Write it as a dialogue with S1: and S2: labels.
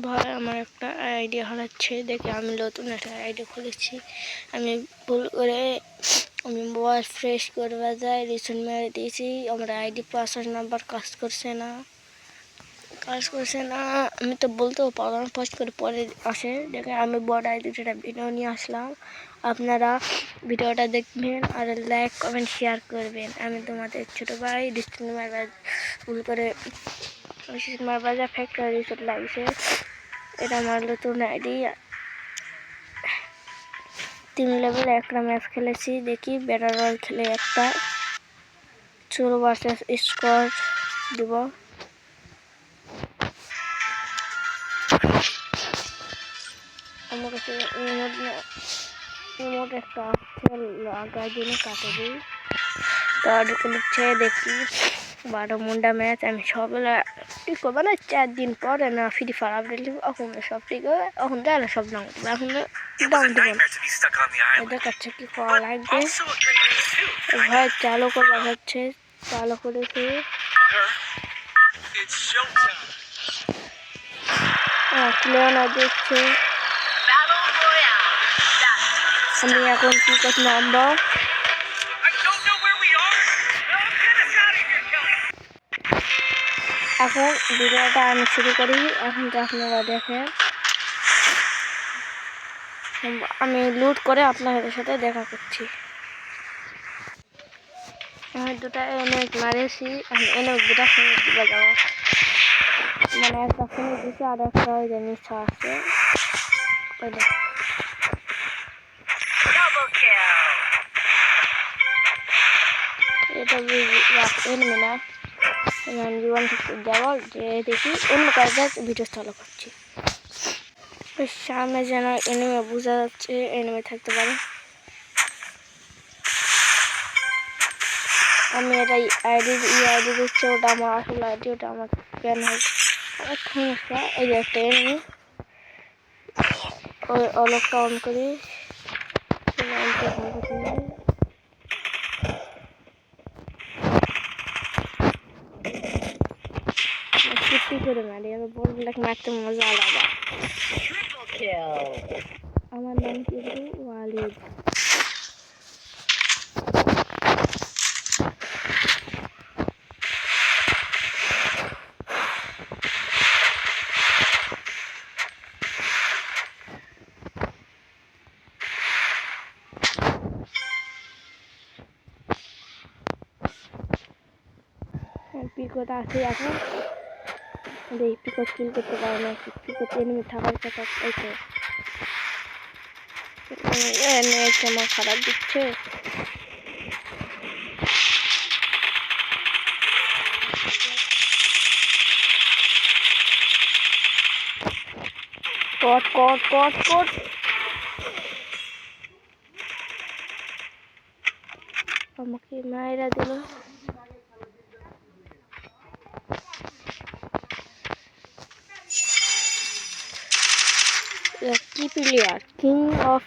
S1: ভাই আমার একটা আইডিয়া হারাচ্ছে দেখে আমি নতুন একটা আইডিয়া খুলেছি। আমি ভুল করে আমি মোবাইল ফ্রেশ করবা যাই রিসেন্ট মেরে দিয়েছি। আমার আইডি পাসওয়ার্ড নাম্বার কাজ করছে না। আমি তো বলতেও পারলাম ফার্স্ট করে পরে আসে দেখে আমি বড় আইডিটা ভিডিও নিয়ে আসলাম। আপনারা ভিডিওটা দেখবেন আর লাইক কমেন্ট শেয়ার করবেন। আমি তোমাদের ছোটো ভাই রিসেন্ট মেরে ভুল করে বাজার ফ্যাক্টরি চলে লাগছে। এটা আমার নতুন আইডি। 3 লেভেল একটা ম্যাচ খেলেছি, দেখি ব্যাটার রয়্যাল খেলে একটা চোর ভার্সেস স্কোয়াড দিব। আমার কাছে রিমোট একটা আছে, লাগার জন্য কাটে দিই। তো লিখছে দেখি 12 মুন্ডা ম্যাচ। আমি সবগুলা ঠিক করবো না, 4 দিন পরে না ফ্রি ফায়ার আপডেট দিব, এখন সব ঠিক হবে। এখন যাই না সব ডাউন দেবো, এখন ডাউন দেবো না। দেখাচ্ছে কি করা লাগবে। ভাই চালু করা হচ্ছে, চালু করেছি। প্লেয়ার দেখছে আমি এখন কি করতে নামবো। এখন ভিডিওটা আমি শুরু করি। এখন তো আপনারা দেখেন, আমি লুট করে আপনাদের সাথে দেখা করছি। আমি দুটা এনএক মারেছি, আমি এনএক দুটা ফিনিশ দিতে যাবো। মানে একটা ফিনিশ দিচ্ছে আর একটা ওই যে নিচে আছে। এটা এনিমি না, জীবন থেকে যাবো যে দেখি অন্য কাজের ভিডিও চালু করছি। সামনে যেন এনিমি বোঝা যাচ্ছে, এনিমি থাকতে পারে। আমি এটা আইডি দিচ্ছে, ওটা আমার আসল আইডি, ওটা আমার কেন সমস্যা। এই যে একটা এনিমি, ওই অলকটা অন করি। করে মারি, আমি বললাম মারতে মজা আলাদা। আমার নাম কিন্তু ওয়ালিদ। পিকোটা আছে এখন, এই পিকো কিল করতে পারে না। পিকোতে এনিমি থাকার কথা। এই তো আমার খারাপ দিচ্ছে। কট কট কট কট আমাকে মায়েরা দিল। কি প্লেয়ার, কিং অফ